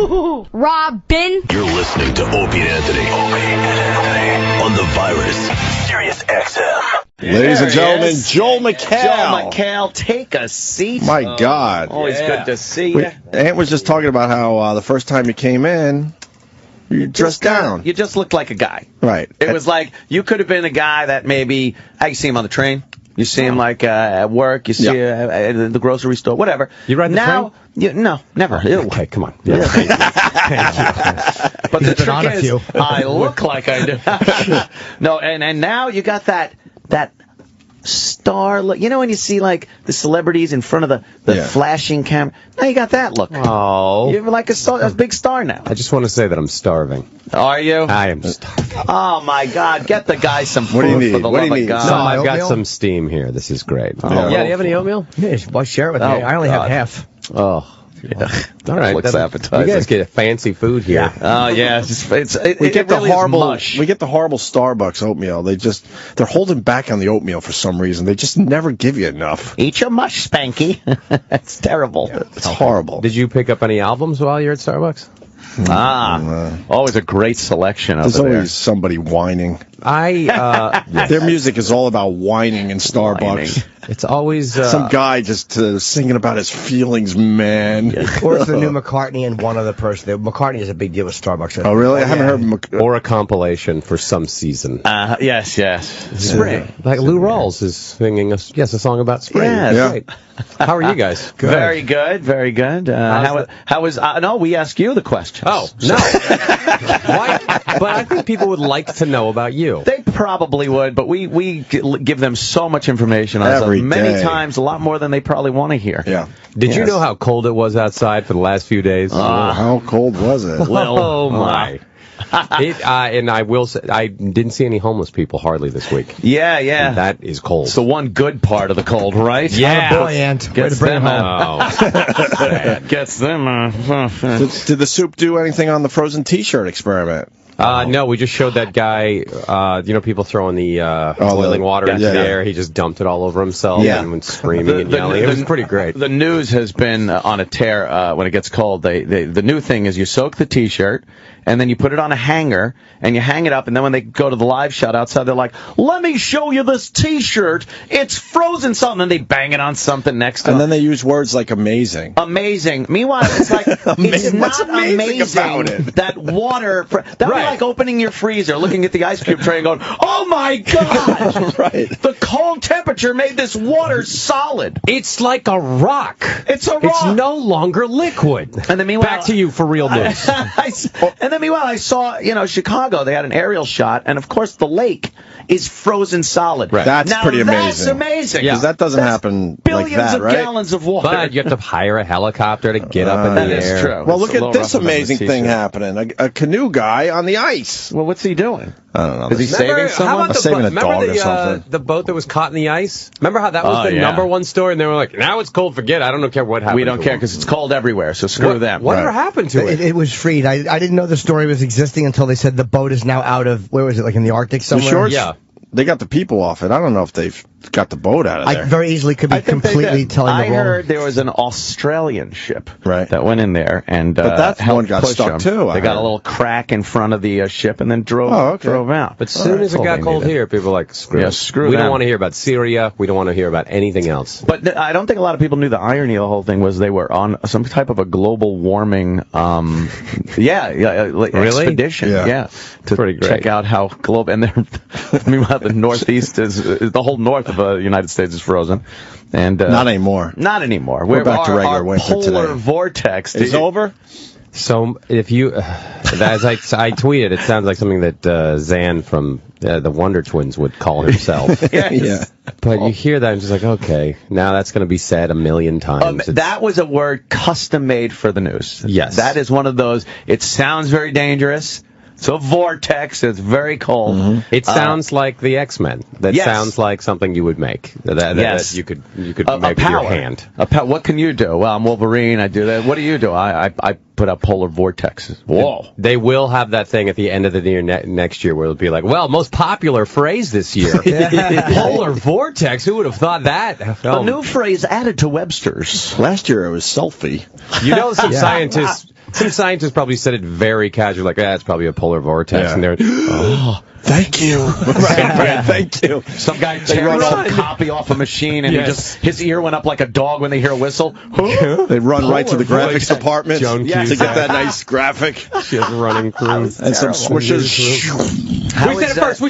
Robin. You're listening to Opie and Anthony. On the virus. Sirius XM. Ladies and gentlemen, Joel McHale. Joel McHale, take a seat. My God. Always good to see you. Ant was just talking about how the first time you came in, you dressed down. You just looked like a guy. Right. It was like you could have been a guy that maybe, how you see him on the train? You see him like at work, you see him at the grocery store, whatever. You ride the train? No, never. Ew. Okay, come on. Yeah. But the trick is, I look like I do. No, and now you got that star look. You know when you see like the celebrities in front of the flashing camera? Now you got that look. Oh. You're like a big star now. I just want to say that I'm starving. Are you? I am starving. Oh, my God. Get the guy some food. What do you need? For the What do love you of need? God. No, I've got some steam here. This is great. Oh, do you have any oatmeal? Yeah, well, share it with me. I only have half. Oh. Yeah. All right. Looks appetizing. You guys get fancy food here. Yeah. Oh, yeah. We get the horrible Starbucks oatmeal. They're holding back on the oatmeal for some reason. They just never give you enough. Eat your mush, Spanky. It's terrible. Yeah, it's horrible. Did you pick up any albums while you're at Starbucks? Always a great selection over There's there. always somebody whining. Their music is all about whining in Starbucks. Whining. It's always some guy just singing about his feelings, man. Or it's the new McCartney and one other person. McCartney is a big deal with Starbucks. Oh, really? I haven't heard. Or a compilation for some season. Yes. Spring. Like Lou Rawls is singing a song about spring. Yeah. Great. How are you guys? Good. Very good. How was? No, we asked you the question. Oh, no. Why? But I think people would like to know about you. They probably would, but we give them so much information on us many times, a lot more than they probably want to hear. Yeah. Did you know how cold it was outside for the last few days? How cold was it? Oh, my. And I will say, I didn't see any homeless people hardly this week. Yeah. And that is cold. It's the one good part of the cold, right? Yeah. Boy, Ant. Way to bring him home. Gets them. Did the soup do anything on the frozen T-shirt experiment? No, we just showed that guy, people throwing the boiling water into the air. He just dumped it all over himself and went screaming and yelling. It was pretty great. The news has been on a tear when it gets cold. The new thing is you soak the T-shirt, and then you put it on a hanger, and you hang it up, and then when they go to the live shot outside, they're like, let me show you this T-shirt. It's frozen something, and they bang it on something next to And them. then they use words like amazing. Amazing. Meanwhile, it's like, it's What's not amazing about amazing it? that water... That'd be like opening your freezer, looking at the ice cube tray and going, oh my God! Right. The cold temperature made this water solid. It's like a rock. It's a rock. It's no longer liquid. And then meanwhile, back to you for real news. And then meanwhile, I saw, Chicago, they had an aerial shot, and of course the lake is frozen solid. Right. That's pretty amazing. That's amazing. Because that doesn't happen like that, right? Billions of gallons of water. But you have to hire a helicopter to get up in the air. That is true. Well, It's look a at little this rougher than amazing the thing T-shirt. happening. A canoe guy on the ice. Well, what's he doing? I don't know. Is he saving someone? Saving a dog or something. The boat that was caught in the ice? Remember how that was the number one story? And they were like, now it's cold, forget it. I don't care what happened. We don't care because it's cold everywhere, so screw them. Whatever happened to it? It was freed. I didn't know the story was existing until they said the boat is now out of, where was it, like in the Arctic somewhere? The shorts? Yeah. They got the people off it. I don't know if they've got the boat out of there. I very easily could be completely telling the wrong. I heard there was an Australian ship Right. that went in there and But that one got push stuck, them. too, I They got heard. a little crack in front of the ship and then drove out. But as soon as it got cold here, people were like, screw it. screw We them. don't want to hear about Syria. We don't want to hear about anything else. But I don't think a lot of people knew the irony of the whole thing was they were on some type of a global warming expedition. Yeah. To Pretty great. check out how global. And meanwhile, the Northeast is the whole north of the United States is frozen. And Not anymore. Not anymore. We're back to regular our winter polar today. vortex It's over? So if you, as I tweeted, it sounds like something that Zan from the Wonder Twins would call himself. Yeah. But you hear that and just like, okay, now that's going to be said a million times. That was a word custom made for the news. Yes. That is one of those, it sounds very dangerous. It's a vortex. It's very cold. Mm-hmm. It sounds like the X-Men. That Yes. sounds like something you would make. That you could make with your hand. What can you do? Well, I'm Wolverine. I do that. What do you do? I put up polar vortexes. Whoa. They will have that thing at the end of the year next year where it'll be like, well, most popular phrase this year. Polar vortex. Who would have thought that? A new phrase added to Webster's. Last year it was selfie. You know, some scientists Some scientists probably said it very casual, like, it's probably a polar vortex. Yeah. And they're, thank you. right, thank you. Some guy tears some copy off a machine, and his ear went up like a dog when they hear a whistle. They run right to the graphics department to get that nice graphic. Just running through. And some swishers. We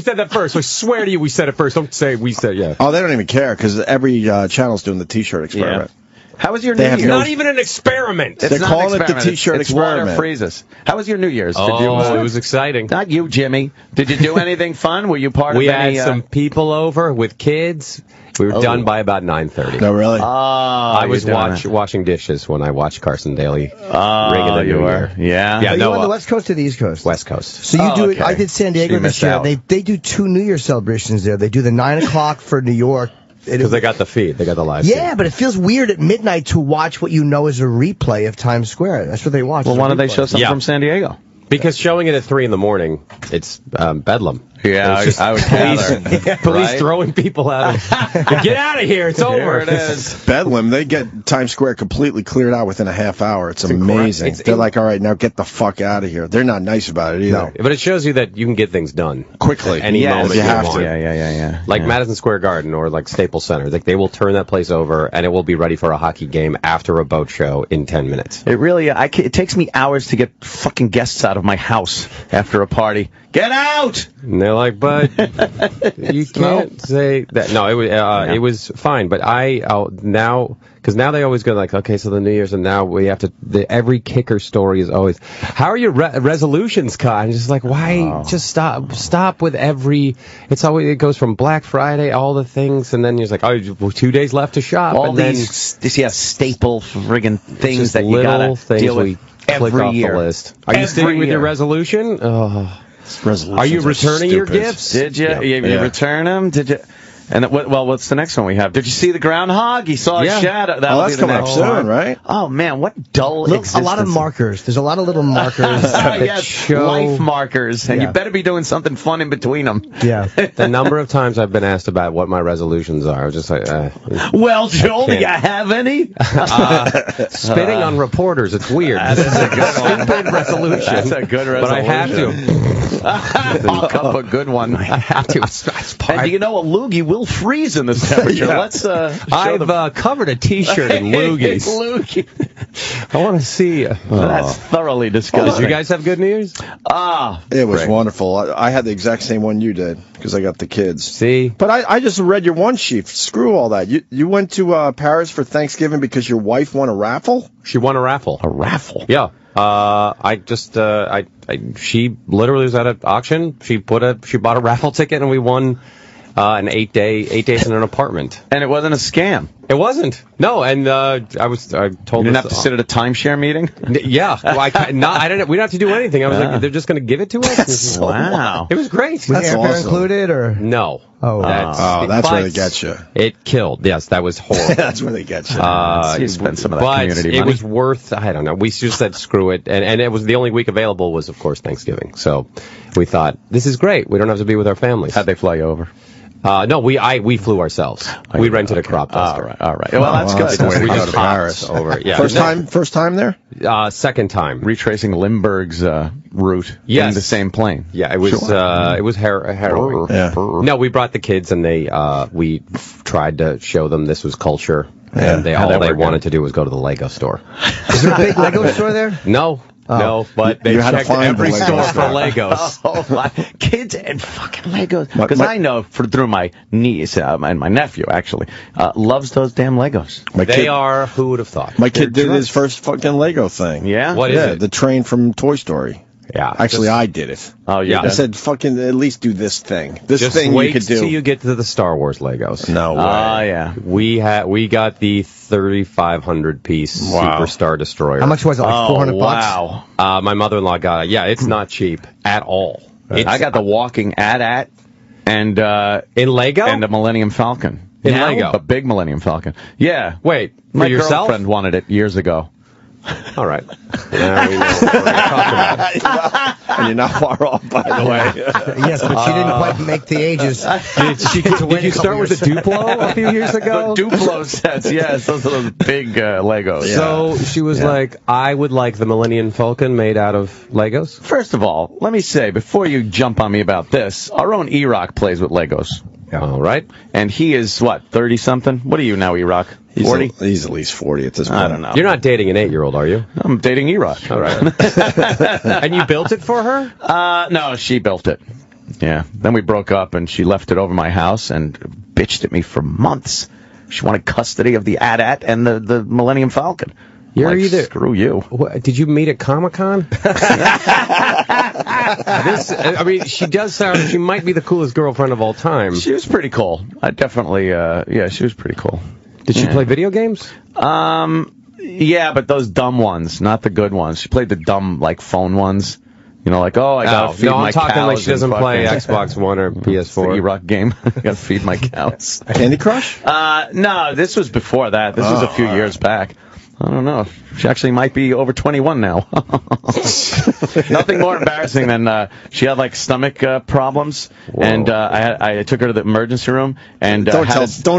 said that first. I swear to you, we said it first. Don't say we said, Oh, they don't even care, because every channel's doing the T-shirt experiment. How was your New Year's? Not even an experiment. They're calling it the T-shirt experiment. Water freezes. How was your New Year's? It was exciting. Not you, Jimmy. Did you do anything fun? Were you part of any... We had some people over with kids. We were done by about 9:30. No, really? I was washing dishes when I watched Carson Daly ring in the New Year. Yeah. Are you on the West Coast or the East Coast? West Coast. So you do it. I did San Diego this year. They do 2 New Year celebrations there. They do the 9 o'clock for New York. Because they got the feed. They got the live feed. But it feels weird at midnight to watch what you know is a replay of Times Square. That's what they watch. Well, why don't they show something from San Diego? Because showing it at 3 in the morning, it's bedlam. Yeah, I would gather. Police throwing people out. Get out of here. It's over. Here it is. Bedlam. They get Times Square completely cleared out within a half hour. It's amazing. They're like, all right, now get the fuck out of here. They're not nice about it either. No, but it shows you that you can get things done quickly. Any moment you have to. Yeah. Like Madison Square Garden or like Staples Center. They will turn that place over and it will be ready for a hockey game after a boat show in 10 minutes. It really, it takes me hours to get fucking guests out of my house after a party. Get out! And they're like, but you can't say that. No, it was fine. But now, because now they always go like, okay, so the New Year's, and now we have to. Every kicker story is always, how are your resolutions, Kai? I'm just like, why? Just stop with every. It's always, it goes from Black Friday, all the things, and then you're like, 2 days left to shop. All and these staple friggin' things that you gotta deal with every year. The list. Are you sticking with your resolution? Are you returning your gifts? Did you? You return them? Did you? And what's the next one we have? Did you see the groundhog? He saw a shadow. That's coming up soon, right? Oh man, what dull existence. A lot of markers. There's a lot of little markers that show life markers, and you better be doing something fun in between them. Yeah. The number of times I've been asked about what my resolutions are, I was just like, well, Joel, do you have any? Spitting on reporters, it's weird. That's a good stupid resolution. That's a good resolution. But I have to. I'll up a good one. I have to. And do you know a loogie will freeze in this temperature? Let's. I've covered a T-shirt in loogies. I want to see. That's thoroughly disgusting. Did you guys have good New Year's? It was wonderful. I had the exact same one you did because I got the kids. See, but I just read your one sheet. Screw all that. You went to Paris for Thanksgiving because your wife won a raffle. She won a raffle. A raffle. Yeah. She literally was at an auction. She bought a raffle ticket and we won an 8 days in an apartment. And it wasn't a scam. It wasn't. No, and I told you didn't have to sit at a timeshare meeting? Yeah. Well, we didn't have to do anything. I was like, they're just going to give it to us? Wow. It was great. Was airfare included or? No. That's where they get you. It killed. Yes, that was horrible. That's where they get you. You spent some of that community money. It was worth, I don't know. We just said screw it. And it was the only week available was, of course, Thanksgiving. So we thought, this is great. We don't have to be with our families. How'd they fly you over? No, we flew ourselves. We rented a crop duster. All right. Well, that's good. We just to Paris over. Yeah. First time there? Second time. Retracing Lindbergh's route in the same plane. Yeah, it was harrowing. Yeah. No, we brought the kids and we tried to show them this was culture, and all they wanted to do was go to the Lego store. Is there a big Lego store there? No. No, but they checked every store for Legos. Kids and fucking Legos. Because I know through my niece and my nephew, actually, loves those damn Legos. Who would have thought? My kid did his first fucking Lego thing. Yeah? What is it? The train from Toy Story. Yeah. Actually, I did it. Oh, yeah. I said, fucking at least do this thing. This just thing you could do. Till you get to the Star Wars Legos. No way. Yeah. We got the 3,500 piece Super Star Destroyer. How much was it? Like $400? Wow. My mother-in-law got it. Yeah, it's not cheap at all. I got the walking AT-AT and in Lego and the Millennium Falcon. In Lego, a big Millennium Falcon. Yeah. Wait, my yourself? girlfriend wanted it years ago. All right. Now we know what we're going to talk about. And you're not far off, by the way. Yes, but she didn't quite make the ages. Did you start with a Duplo a few years ago? The Duplo sets, yes. Those are those big Legos. Yeah. So she was like, I would like the Millennium Falcon made out of Legos? First of all, let me say, before you jump on me about this, our own E-Rock plays with Legos. Yeah. All right. And he is, what, 30-something? What are you now, E-Rock? 40? He's at least 40 at this point. I don't know. You're not dating an 8-year-old, are you? I'm dating E-Rock. All right. And you built it for her? No, she built it. Yeah. Then we broke up, and she left it over my house and bitched at me for months. She wanted custody of the AT-AT and the Millennium Falcon. You're either... Screw you. What, did you meet at Comic-Con? I mean, she does sound... She might be the coolest girlfriend of all time. She was pretty cool. I definitely... yeah, she was pretty cool. Did she play video games? Yeah, but those dumb ones, not the good ones. She played the dumb, like, phone ones. You know, like, I gotta feed my cows. No, I'm talking like she doesn't play Xbox One or PS4. The E-Rock game. I gotta feed my cows. Candy Crush? No, this was before that. This was a few years back. I don't know. She actually might be over 21 now. Nothing more embarrassing than she had like stomach problems, and I took her to the emergency room and don't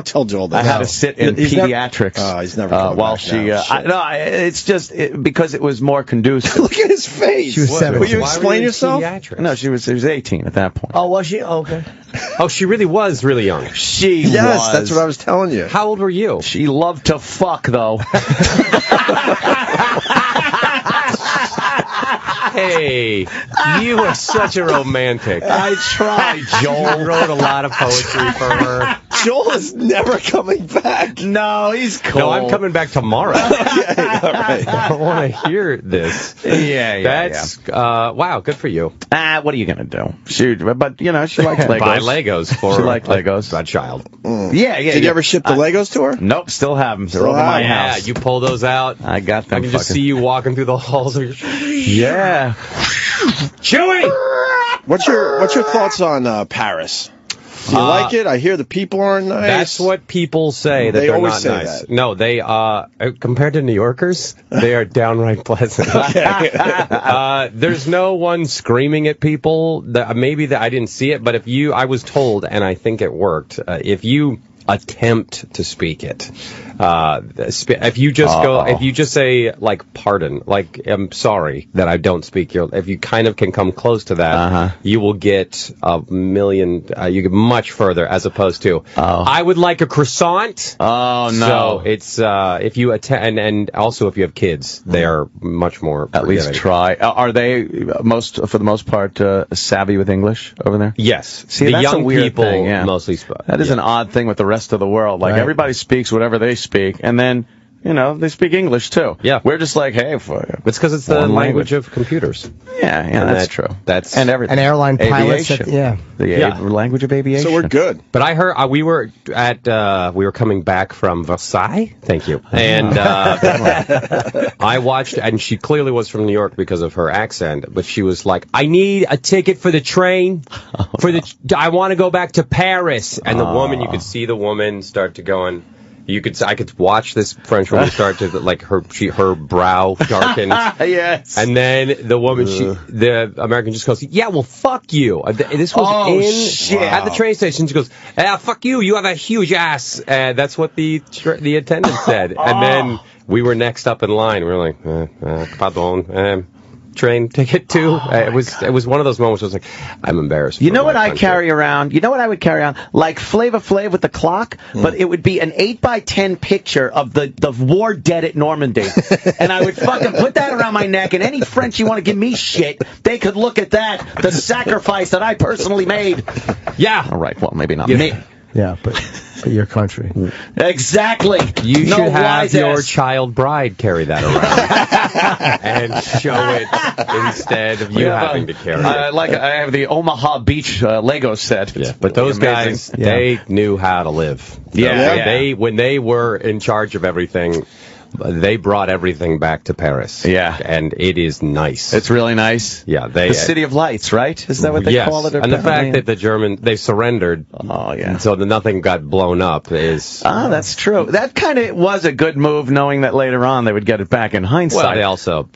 tell Joel that. I had to sit in pediatrics. He's never while she. It's just because it was more conducive. Look at his face. She was 7. Will you explain yourself? No, she was 18 at that point. Oh, was she? Oh, okay. Oh, she really was really young. Yes, that's what I was telling you. How old were you? She loved to fuck, though. Hey, you are such a romantic. I tried, Joel. You wrote a lot of poetry for her. Joel is never coming back. No, he's cool. No, I'm coming back tomorrow. Okay, all right. I want to hear this. Yeah. That's, wow, good for you. What are you going to do? Shoot, but, she likes Legos. Buy Legos for she liked Legos. a child. Yeah. Did you ever ship the Legos to her? Nope, still have them. They're over my house. Yeah, you pull those out. I got them. I can just see you walking through the halls of your... Yeah. Chewy! What's your thoughts on Paris? Do you like it? I hear the people aren't nice. That's what people say. That they they're always not say nice. that. No, they compared to New Yorkers, they are downright pleasant. There's no one screaming at people. Maybe I didn't see it, but I was told, and I think it worked. If you attempt to speak it, if you just say like pardon, like I'm sorry that I don't speak your, if you kind of can come close to that, you will get a million, you get much further as opposed to I would like a croissant. Oh no. So it's if you attend, and also if you have kids, they are much more at least try. Are they for the most part savvy with English over there? Yes. See, the that's young a weird people thing, yeah. mostly that is an odd thing with the rest of the world. Like everybody speaks whatever they speak, and then they speak English too. Yeah, we're just like, hey, it's because it's the language of computers. Yeah, that's true. That's and everything. And airline pilots. The language of aviation. So we're good. But I heard we were coming back from Versailles. Thank you. And I watched, and she clearly was from New York because of her accent. But she was like, "I need a ticket for the train. I want to go back to Paris." And the woman, you could see the woman start to go on. I could watch this French woman start to like her brow darken. Yes. And then the woman, the American just goes, "Yeah, well, fuck you." This was at the train station. She goes, "Fuck you. You have a huge ass." That's what the attendant said. And then we were next up in line. We were like, "Pardon." Train ticket too. It was one of those moments where I was like, I'm embarrassed. You know what I carry around? You know what I would carry around? Like Flavor Flav with the clock, but it would be an 8x10 picture of the war dead at Normandy. And I would fucking put that around my neck, and any French you want to give me shit, they could look at that, the sacrifice that I personally made. Yeah. All right, well, maybe not me. Yeah, but your country. Exactly. You should have your child bride carry that around and show it instead of you having to carry it. Like I have the Omaha Beach Lego set. Yeah, but those guys, they knew how to live. So when they were in charge of everything, they brought everything back to Paris. Yeah. And it is nice. It's really nice. Yeah. The City of Lights, right? Is that what they call it? And the fact that they surrendered. Oh, yeah. So that nothing got blown up is... that's true. That kind of was a good move, knowing that later on they would get it back in hindsight. Well, they also,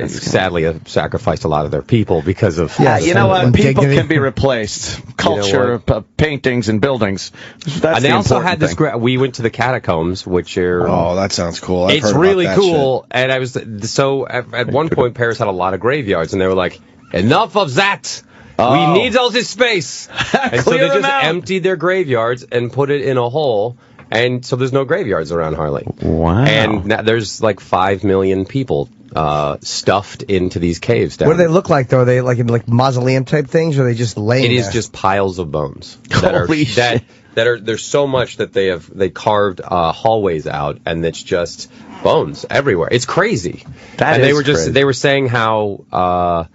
sadly, sacrificed a lot of their people because of... you know what? People can be replaced. Culture, paintings, and buildings. That's and they also had this... We went to the catacombs, which are... Oh, that sounds cool. It's really cool. And I was... So, at one point, Paris had a lot of graveyards, and they were like, enough of that! We need all this space! And so they just emptied their graveyards and put it in a hole, and so there's no graveyards around Harley. Wow. And now there's like 5 million people stuffed into these caves down. What do they look like, though? Are they like mausoleum type things, or are they just laying there? It is just piles of bones. Holy shit. There's so much that they carved hallways out, and it's just bones everywhere. It's crazy. They were saying how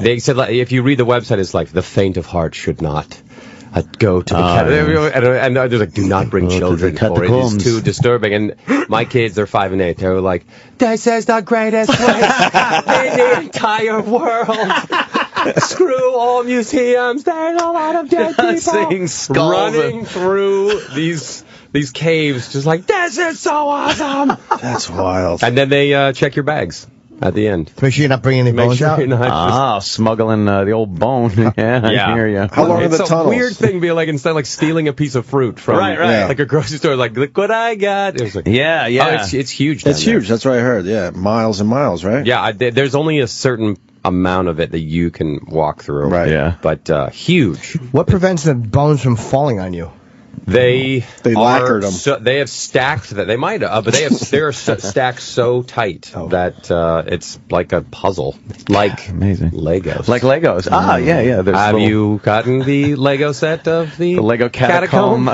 they said, like, if you read the website, it's like the faint of heart should not go to the catacombs. And they're like, do not bring children, or it is too disturbing. And my kids, they're 5 and 8. They were like, this is the greatest place in the entire world. Screw all museums. There's a lot of dead people running through these caves, just like, this is so awesome. That's wild. And then they check your bags at the end. Make sure you're not bringing any bones out. Smuggling the old bone. Yeah, I hear you. How long are the tunnels? It's a weird thing, being like, instead of like stealing a piece of fruit from like a grocery store, like, look what I got. It was like, it's huge. It's huge. That's what I heard. Yeah, miles and miles, right? Yeah, there's only a certain amount of it that you can walk through. Right. Yeah. But huge. What prevents the bones from falling on you? They lacquered them. So they have stacked that. They might have, but they're stacked so tight that it's like a puzzle, like amazing Legos. Like Legos. Yeah. Have you gotten the Lego set of the Lego Catacomb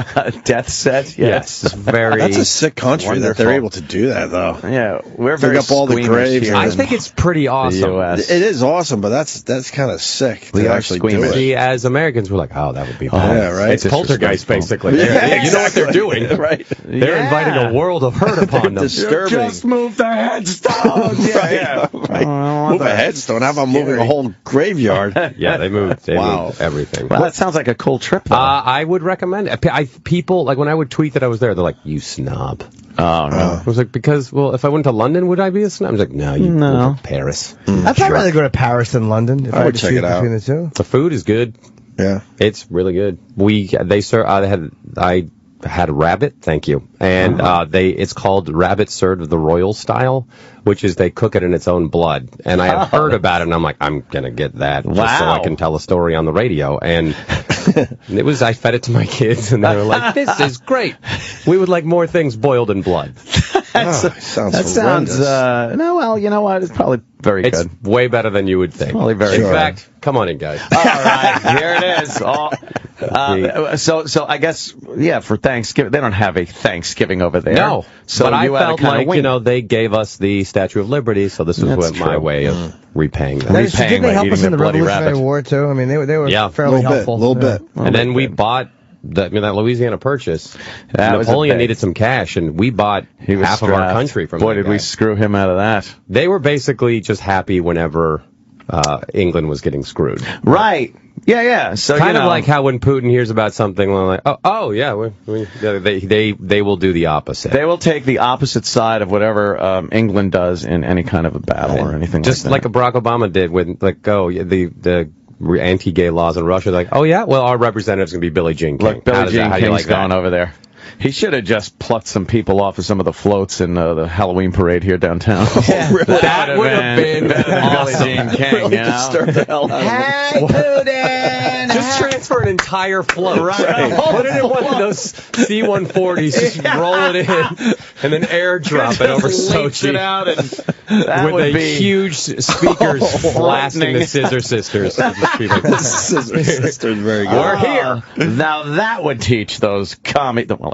death set? Yes, it's very. That's a sick country wonderful. That they're able to do that, though. Yeah, we're very up all the graves. here. I think it's pretty awesome. It is awesome, but that's kind of sick. We to are actually squeamish. do it. As Americans, we're like, oh, that would be bad. Yeah, right. It's poltergeist, basically. Yeah, you know what they're doing, right? They're inviting a world of hurt upon them. Disturbing. Just move the headstones. Yeah. Right. Move a headstone. How about moving a whole graveyard? Yeah, they moved everything. Well, that sounds like a cool trip, though. I would recommend it. People, like, when I would tweet that I was there, they're like, you snob. Oh, no. I was like, because, well, if I went to London, would I be a snob? I was like, no, you go to Paris. I'd probably rather go to Paris than London. If I would check it out. Between the two. The food is good. Yeah. It's really good. I had rabbit, thank you, and it's called rabbit served the royal style, which is they cook it in its own blood. And I had heard about it, and I'm like, I'm gonna get that just so I can tell a story on the radio. And I fed it to my kids, and they were like, this is great. We would like more things boiled in blood. Sounds horrendous. No, well, you know what? It's probably very good. It's way better than you would think. Probably very In good. fact, come on in, guys. All right, here it is. So I guess, for Thanksgiving, they don't have a Thanksgiving over there. No, so but I felt like, wing. they gave us the Statue of Liberty, so this was my way of repaying them. Didn't they help us in the Revolutionary War, too? I mean, they were fairly helpful. A little bit. And then we bought that Louisiana Purchase. Napoleon needed some cash, and we bought half of our country from Boy, did we screw him out of that. They were basically just happy whenever England was getting screwed. Right. Yeah. So kind of like how when Putin hears about something, we're like, they will do the opposite. They will take the opposite side of whatever England does in any kind of a battle or anything just like that. Barack Obama did when, the anti-gay laws in Russia. Like, our representative's going to be Billie Jean King. Look, Billie Jean King's gone over there. He should have just plucked some people off of some of the floats in the Halloween parade here downtown. Really? That would have been awesome. Billie Jean King, really disturb the hell out of Hey, Putin! Just transfer an entire float. Right. Put it in one of those C-140s, just roll it in, and then airdrop it over Sochi. It out and with huge speakers blasting the Scissor Sisters. The Scissor Sisters, very good. We're here. Now that would teach those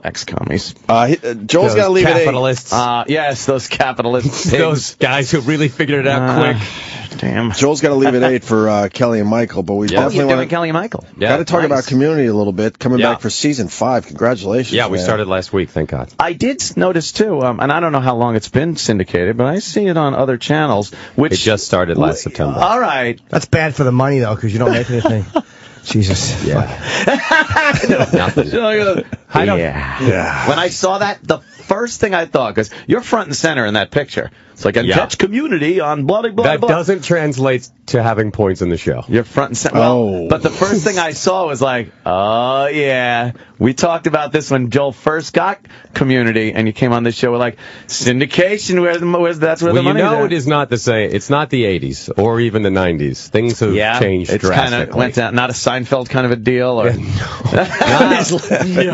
ex-commies. Joel's got to leave capitalists. at 8. Yes, those capitalists. Those guys who really figured it out quick. Damn. Joel's got to leave at 8 for Kelly and Michael, but we definitely want to Kelly and Michael. got to talk about Community a little bit. Coming back for season 5. Congratulations. Yeah, we started last week. Thank God. I did notice too, and I don't know how long it's been syndicated, but I see it on other channels. Which it just started last September. All right. That's bad for the money though, because you don't make anything. Jesus. Yeah. Nothing. Yeah. When I saw that, the first thing I thought, because you're front and center in that picture. It's like, catch Community on blah, blah, blah. That doesn't translate to having points in the show. You're front and center. Well, but the first thing I saw was like, oh, yeah. We talked about this when Joel first got Community, and you came on this show with, like, syndication, that's where the money's at. It is not the same. It's not the 80s or even the 90s. Things have changed drastically. Kind of went down, not a Seinfeld kind of a deal? Or... No.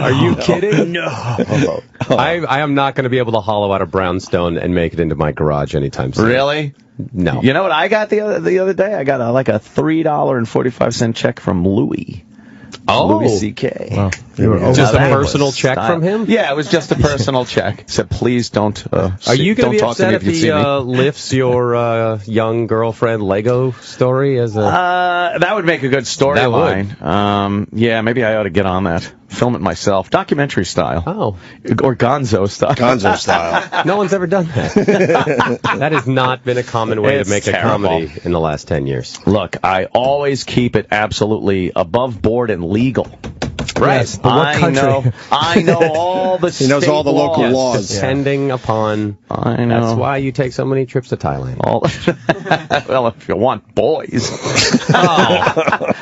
Are you kidding? No. I am not going to be able to hollow out a brownstone and make it into my garage anytime soon. Really? No. You know what I got the other day? I got a $3.45 check from Louis. Louis C.K. Wow. Just a personal check from him? Yeah, it was just a personal check. Said, please don't. Are you going to be upset if he lifts your young girlfriend Lego story as a? That would make a good storyline. Yeah, maybe I ought to get on that. Film it myself, documentary style. Oh, or Gonzo style. Gonzo style. No one's ever done that. That has not been a common way to make a comedy in the last 10 years. Look, I always keep it absolutely above board and legal. Right. Yes, but what country? I know all the He knows all the local laws. Depending upon... I know. That's why you take so many trips to Thailand. Well, if you want boys. Oh.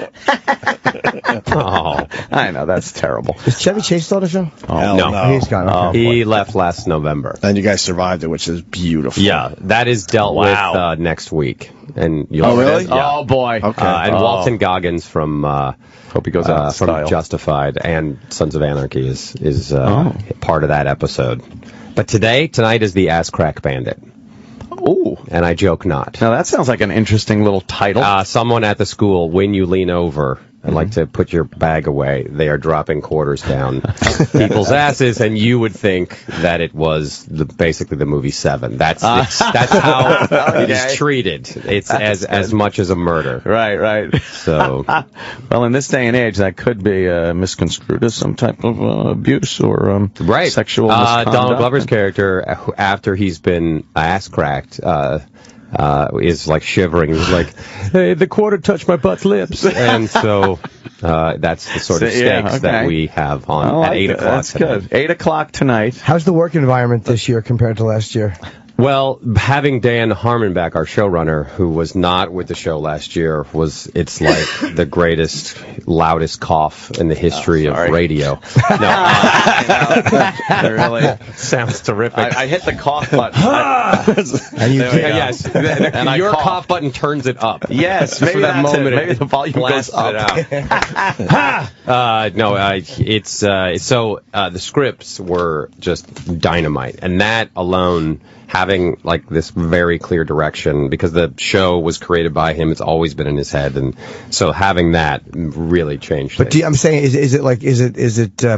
I know, that's terrible. Is Chevy Chase still on the show? Oh, no. He's gone. Okay. He left last November. And you guys survived it, which is beautiful. Yeah, that is dealt with next week. And you'll really? Yeah. Oh, boy. Okay. And Walton Goggins from Hope he goes out from Justified and Sons of Anarchy is part of that episode. But tonight is the Ass Crack Bandit. Ooh. And I joke not. Now, that sounds like an interesting little title. Someone at the school, when you lean over and like to put your bag away, they are dropping quarters down people's asses, and you would think that it was basically the movie Seven. That's how it is treated. It's as much as a murder. Right. So, well, in this day and age, that could be misconstrued as some type of abuse or sexual misconduct. Donald Glover's character, after he's been ass cracked, is like shivering. He's like, hey, the quarter touched my butt's lips. And so that's the sort of stakes that we have on at 8 o'clock. That's good. 8 o'clock tonight. How's the work environment this year compared to last year? Well, having Dan Harmon back, our showrunner, who was not with the show last year, it's like the greatest, loudest cough in the history of radio. Really sounds terrific. I hit the cough button. Yes, and your cough button turns it up. Yes, maybe that moment. Maybe the volume goes up. The scripts were just dynamite, and that alone, having like this very clear direction, because the show was created by him, it's always been in his head, and so having that really changed things. But I'm saying, is it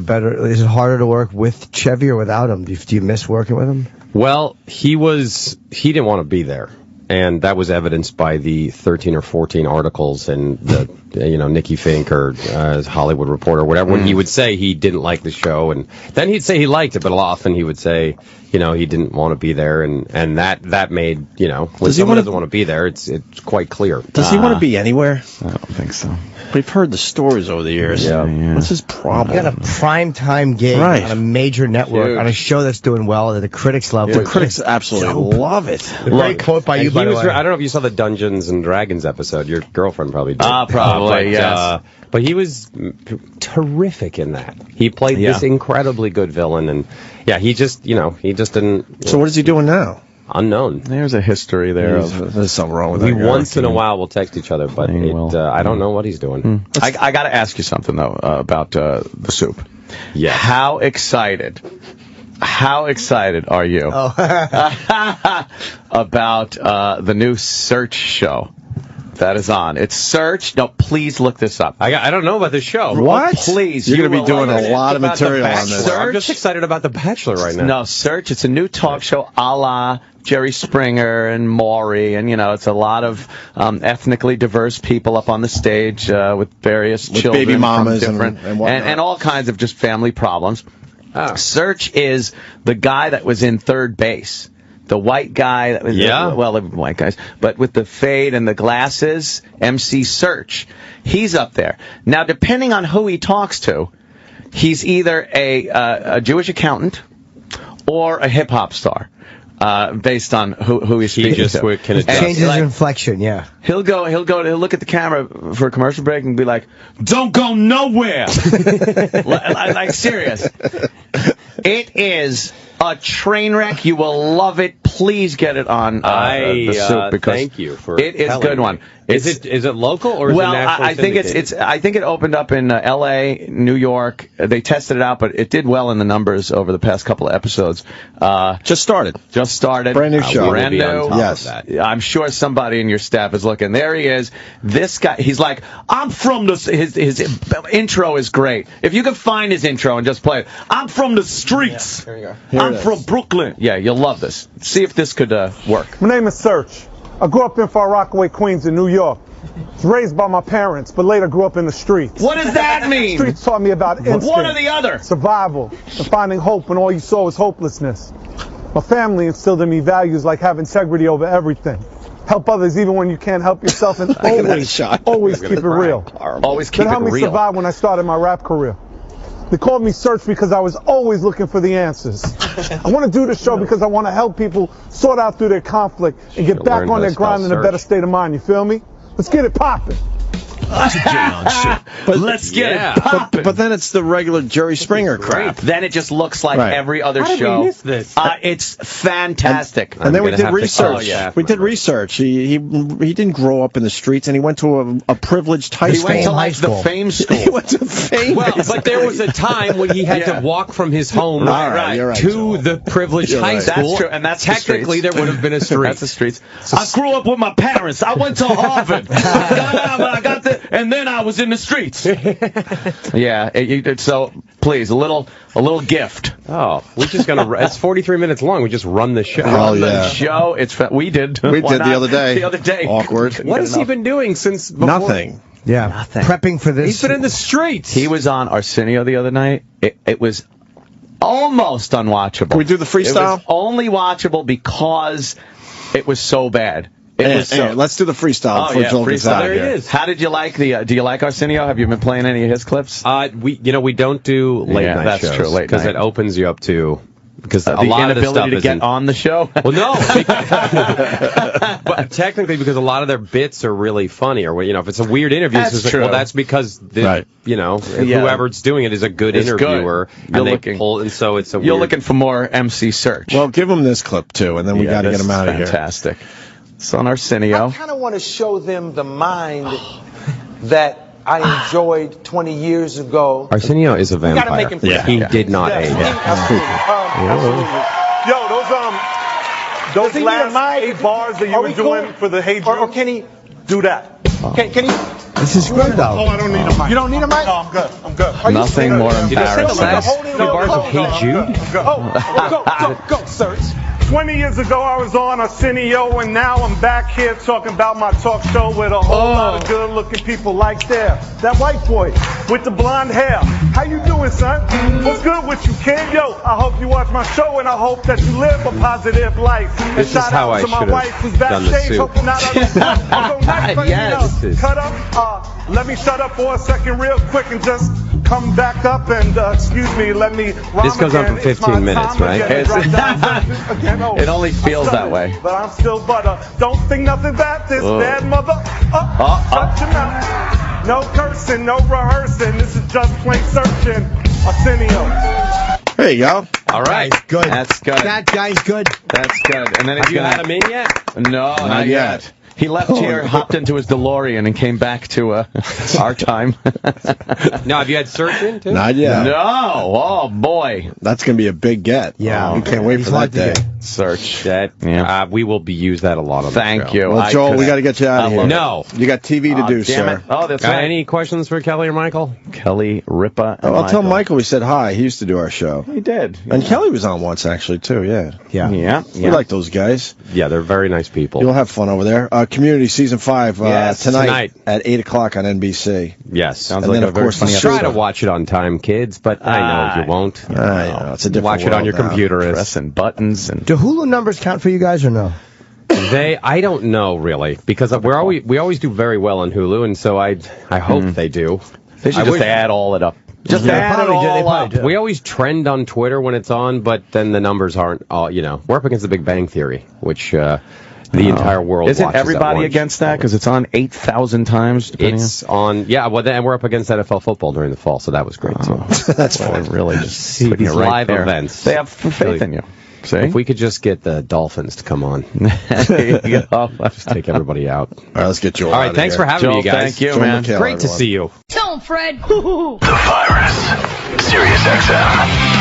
better? Is it harder to work with Chevy or without him? Do you miss working with him? Well, he didn't want to be there. And that was evidenced by the 13 or 14 articles in the, Nikki Fink or Hollywood Reporter or whatever. When he would say he didn't like the show, and then he'd say he liked it, but often he would say, he didn't want to be there, and that made, when someone doesn't want to be there, it's quite clear. Does he want to be anywhere? I don't think so. We've heard the stories over the years. Yeah. What's his problem? You got a primetime gig on a major network, on a show that's doing well, that the critics love. The critics absolutely love it. Great quote by you, by the way. I don't know if you saw the Dungeons and Dragons episode. Your girlfriend probably did. Probably, yes. But he was terrific in that. He played this incredibly good villain, and he just didn't. So what is he doing now? Unknown. There's a history there. There's something wrong with that. We Once in a while will text each other, but I don't know what he's doing. I got to ask you something though about the soup. Yeah. How excited are you about the new Serch show? That is on. It's Serch. No, please look this up. I don't know about this show. What? Please. You're going to be doing a lot of material on this. I'm just excited about The Bachelor right now. No, Serch. It's a new talk show a la Jerry Springer and Maury, and it's a lot of ethnically diverse people up on the stage with various children, baby mamas from different, and all kinds of just family problems. Serch is the guy that was in Third Base. The white guy that was the white guys, but with the fade and the glasses, MC Serch. He's up there. Now, depending on who he talks to, he's either a Jewish accountant or a hip hop star. Based on who he's speaking to. Changes his inflection, yeah. He'll look at the camera for a commercial break and be like, "Don't go nowhere." like serious. It is a train wreck. You will love it. Please get it on the Soup because thank you for it is a good one. Is it local or is it national? I think I think it opened up in L.A., New York. They tested it out, but it did well in the numbers over the past couple of episodes. Just started. Brand new show. Brand new. Yes. I'm sure somebody in your staff is looking. There he is. This guy. He's like, I'm from the. His intro is great. If you can find his intro and just play it. I'm from the streets. Yeah, here you go. I'm from Brooklyn. Yeah, you'll love this. See if this could work. My name is Serch. I grew up in Far Rockaway, Queens in New York. Was raised by my parents, but later grew up in the streets. What does that mean? Streets taught me about instinct, one or the other, survival, and finding hope when all you saw was hopelessness. My family instilled in me values like have integrity over everything. Help others even when you can't help yourself, and always keep it real. Always keep it real. That helped me survive when I started my rap career. They called me Serch because I was always looking for the answers. I want to do this show because I want to help people sort out through their conflict and get back on their grind in a better state of mind. You feel me? Let's get it popping. Let's get it popping. But then it's the regular Jerry Springer crap. Then it just looks like every other show. How did we miss this? It's fantastic. And then we did research. We did research. He didn't grow up in the streets, and he went to a privileged high school. He went to the Fame School. He went to Fame. Well, but there was a time when he had to walk from his home to the privileged high school. That's true, and that's technically there would have been a street. That's the streets. I grew up with my parents. I went to Harvard. I got the. And then I was in the streets. So please, a little gift. Oh, we're just gonna. It's 43 minutes long. We just run the show. The show. We did the other day. The other day. Awkward. What has he been doing since before? Nothing. Yeah, nothing. Prepping for this. He's been in the streets. He was on Arsenio the other night. It was almost unwatchable. Can we do the freestyle? It was only watchable because it was so bad. Let's do the freestyle before Joel gets out of here. There he is. How did you like do you like Arsenio? Have you been playing any of his clips? We don't do late night that's shows. True, late because night. It opens you up to because a the lot of the stuff to get on the show. Well, no, but technically because a lot of their bits are really funny, or if it's a weird interview, that's true. Well, that's because whoever's doing it is a good interviewer, and they pull, and so it's a. You're looking for more MC Serch. Well, give him this clip too, and then we got to get him out of here. Fantastic. It's on Arsenio. I kind of want to show them the mind that I enjoyed 20 years ago. Arsenio is a vampire. Gotta make him He did not age. Absolutely. Yo, those last 8 bars that you were doing for the Hey Jude. Or can he do that? Can he? This is good, though. Oh, I don't need a mic. You don't need a mic? No, I'm good. Nothing more Did I say the embarrassing. last 2 bars of Hey Jude? Go, Serch. 20 years ago, I was on Arsenio, and now I'm back here talking about my talk show with a whole lot of good-looking people like that white boy with the blonde hair. How you doing, son? What's good with you, kid? Yo, I hope you watch my show, and I hope that you live a positive life. And this is how I should have done the Soup. Yes. Cut up. Let me shut up for a second real quick and just come back up and, let me rhyme. This goes on for 15 minutes, right? It only feels that way. But I'm still butter. Don't think nothing about this bad mother. Shut your mouth. No cursing, no rehearsing. This is just plain searching. Arsenio. There you go. All right. Good. That's good. That guy's good. That's good. And then Have you had him in yet? No, not yet. He left here, hopped into his DeLorean, and came back to our time. Now, have you had Serch in, too? Not yet. No. Oh, boy. That's going to be a big get. Yeah. We can't wait for that day. Serch. That, we will use that a lot on the show. Thank you. Well, Joel, we got to get you out of here. No. You got TV to do, damn sir. it. Oh, that's right. Any questions for Kelly or Michael? Kelly, Ripa, and I'll tell Michael we said hi. He used to do our show. He did. And Kelly was on once, actually, too, yeah. Yeah. We like those guys. Yeah, they're very nice people. You'll have fun over there. Community Season 5 tonight at 8 o'clock on NBC. Yes. Sounds And like then, a of very course, funny the Try episode. to watch it on time, kids, but I know you won't. I know. It's a different Watch it on your world now. computer. Pressing buttons and Do Hulu numbers count for you guys or no? I don't know really, because we always do very well on Hulu, and so I hope they do. they should just add all it up. Just add it all up. We always trend on Twitter when it's on, but then the numbers aren't all, we're up against the Big Bang Theory, which the entire world Isn't watches everybody at once. against that? Because it's on 8,000 times. It's on, then we're up against NFL football during the fall, so that was great too. That's fine. Really just putting these it right live there. events. They have faith in you. See? If we could just get the Dolphins to come on, There you go. just take everybody out. All right, let's get Joel All right, out of thanks here. for having Joel, me, guys. thank you, Joel man. McHale, Great to everyone. see you. The Virus. Sirius XM.